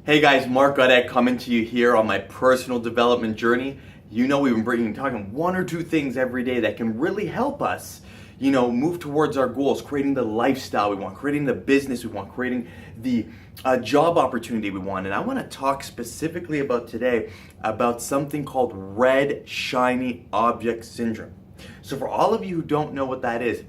Hey guys, Mark Godek coming to you here on my personal development journey. You know we've been talking one or two things every day that can really help us, move towards our goals, creating the lifestyle we want, creating the business we want, creating the job opportunity we want. And I want to talk specifically about today about something called red shiny object syndrome. So for all of you who don't know what that is,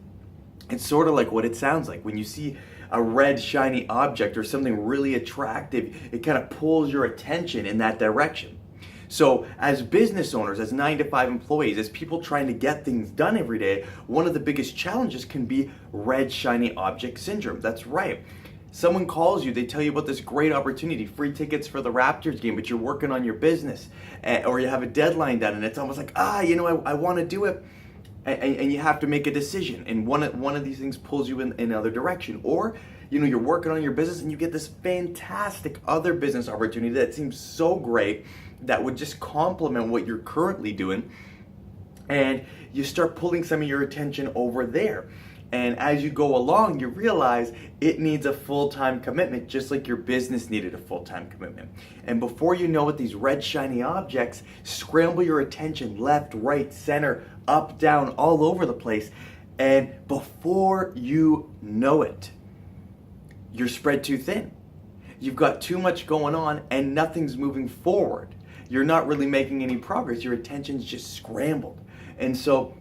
it's sort of like what it sounds like. When you see a red shiny object or something really attractive, it kind of pulls your attention in that direction. So as business owners, as 9 to 5 employees, as people trying to get things done every day, one of the biggest challenges can be red shiny object syndrome. That's right. Someone calls you, they tell you about this great opportunity, free tickets for the Raptors game, but you're working on your business, or you have a deadline done, and it's almost like, I want to do it. And you have to make a decision, and one of these things pulls you in another direction. Or you're working on your business and you get this fantastic other business opportunity that seems so great that would just complement what you're currently doing, and you start pulling some of your attention over there. And as you go along, you realize it needs a full-time commitment, just like your business needed a full-time commitment. And before you know it, these red shiny objects scramble your attention left, right, center, up, down, all over the place. And before you know it, you're spread too thin. You've got too much going on and nothing's moving forward. You're not really making any progress. Your attention's just scrambled. And so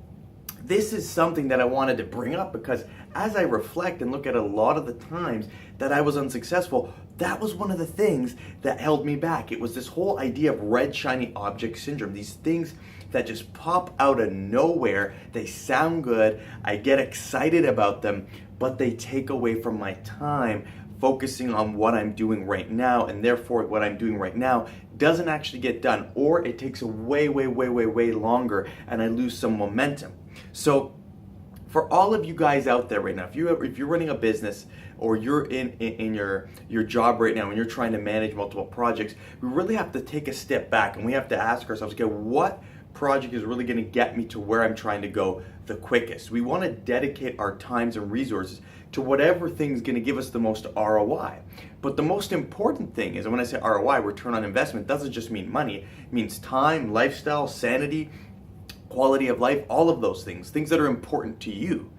this is something that I wanted to bring up, because as I reflect and look at a lot of the times that I was unsuccessful, that was one of the things that held me back. It was this whole idea of red shiny object syndrome. These things that just pop out of nowhere. They sound good. I get excited about them, but they take away from my time focusing on what I'm doing right now, and therefore what I'm doing right now doesn't actually get done, or it takes a way longer and I lose some momentum. So for all of you guys out there right now, if you're running a business, or you're in your job right now and you're trying to manage multiple projects, we really have to take a step back and we have to ask ourselves, okay, what project is really going to get me to where I'm trying to go the quickest? We want to dedicate our times and resources to whatever thing's going to give us the most ROI. But the most important thing is, when I say ROI, return on investment, doesn't just mean money. It means time, lifestyle, sanity, quality of life, all of those things that are important to you.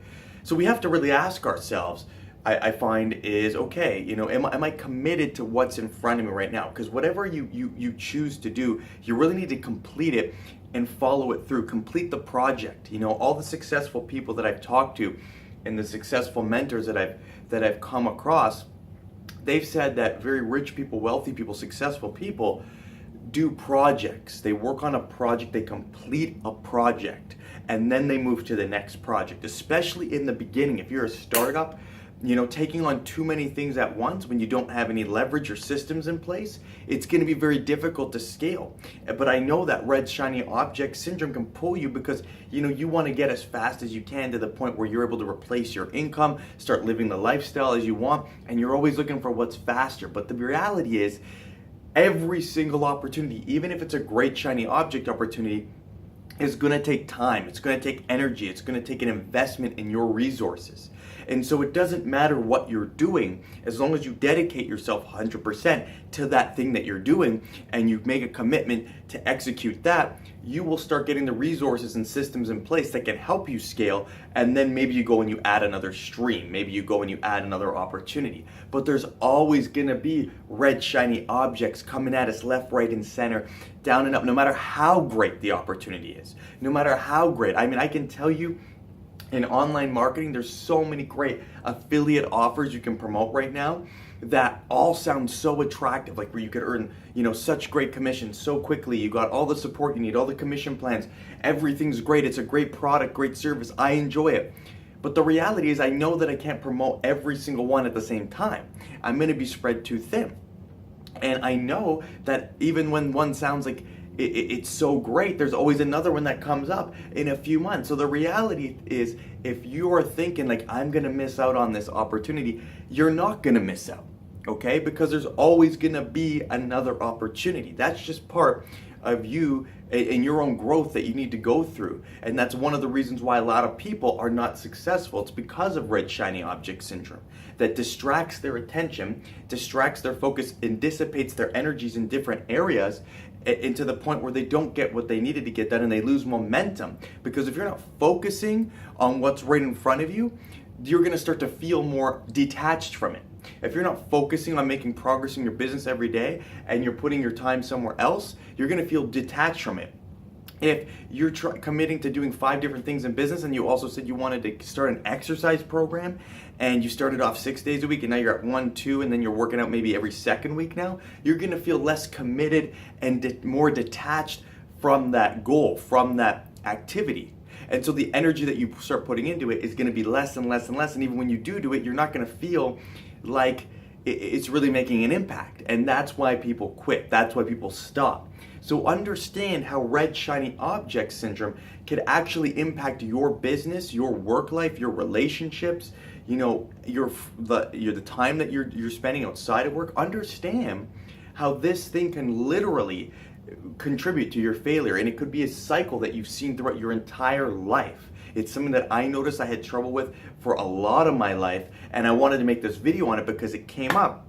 So we have to really ask ourselves, I find, is, okay, am I committed to what's in front of me right now? Because whatever you choose to do, you really need to complete it and follow it through. Complete the project. All the successful people that I've talked to and the successful mentors that I've come across, they've said that very rich people, wealthy people, successful people do projects. They work on a project, they complete a project, and then they move to the next project. Especially in the beginning, if you're a startup, taking on too many things at once when you don't have any leverage or systems in place, it's going to be very difficult to scale. But I know that red shiny object syndrome can pull you, because you want to get as fast as you can to the point where you're able to replace your income, start living the lifestyle as you want, and you're always looking for what's faster. But the reality is, every single opportunity, even if it's a great shiny object opportunity, is going to take time. It's going to take energy. It's going to take an investment in your resources. And so it doesn't matter what you're doing, as long as you dedicate yourself 100% to that thing that you're doing and you make a commitment to execute that, you will start getting the resources and systems in place that can help you scale. And then maybe you go and you add another stream. Maybe you go and you add another opportunity. But there's always going to be red shiny objects coming at us left, right, and center, down and up, no matter how great the opportunity is. No matter how great. I mean, I can tell you, in online marketing, there's so many great affiliate offers you can promote right now that all sound so attractive, like where you could earn, such great commissions so quickly. You got all the support you need, all the commission plans. Everything's great. It's a great product, great service. I enjoy it. But the reality is, I know that I can't promote every single one at the same time. I'm going to be spread too thin. And I know that even when one sounds like it's so great, there's always another one that comes up in a few months. So the reality is, if you are thinking like, I'm going to miss out on this opportunity, you're not going to miss out, okay? Because there's always going to be another opportunity. That's just part of you and your own growth that you need to go through. And that's one of the reasons why a lot of people are not successful. It's because of red shiny object syndrome that distracts their attention, distracts their focus, and dissipates their energies in different areas into the point where they don't get what they needed to get done and they lose momentum. Because if you're not focusing on what's right in front of you, you're going to start to feel more detached from it. If you're not focusing on making progress in your business every day and you're putting your time somewhere else, you're going to feel detached from it. If you're committing to doing 5 different things in business and you also said you wanted to start an exercise program and you started off 6 days a week and now you're at 1, 2, and then you're working out maybe every second week now, you're going to feel less committed and more detached from that goal, from that activity. And so the energy that you start putting into it is going to be less and less and less. And even when you do it, you're not going to feel like it's really making an impact. And that's why people quit. That's why people stop. So understand how red shiny object syndrome could actually impact your business, your work life, your relationships, the time that you're spending outside of work. Understand how this thing can literally contribute to your failure, and it could be a cycle that you've seen throughout your entire life. It's something that I noticed I had trouble with for a lot of my life, and I wanted to make this video on it because it came up.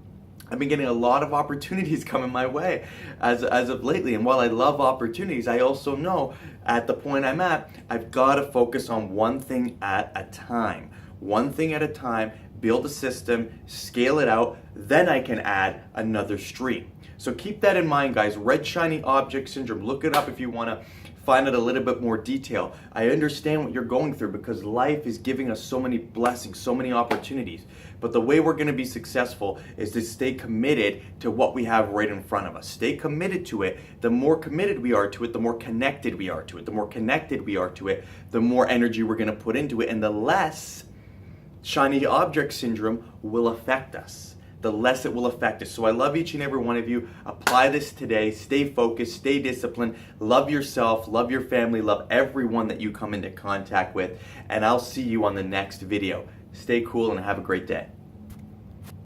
I've been getting a lot of opportunities coming my way as of lately, and while I love opportunities, I also know at the point I'm at, I've got to focus on one thing at a time. One thing at a time, build a system, scale it out, then I can add another stream. So keep that in mind, guys. Red shiny object syndrome. Look it up if you want to find out a little bit more detail. I understand what you're going through because life is giving us so many blessings, so many opportunities. But the way we're going to be successful is to stay committed to what we have right in front of us. Stay committed to it. The more committed we are to it, the more connected we are to it. The more connected we are to it, the more energy we're going to put into it, and the less shiny object syndrome will affect us. The less it will affect us. So I love each and every one of you. Apply this today. Stay focused, stay disciplined, love yourself, love your family, love everyone that you come into contact with, and I'll see you on the next video. Stay cool and have a great day.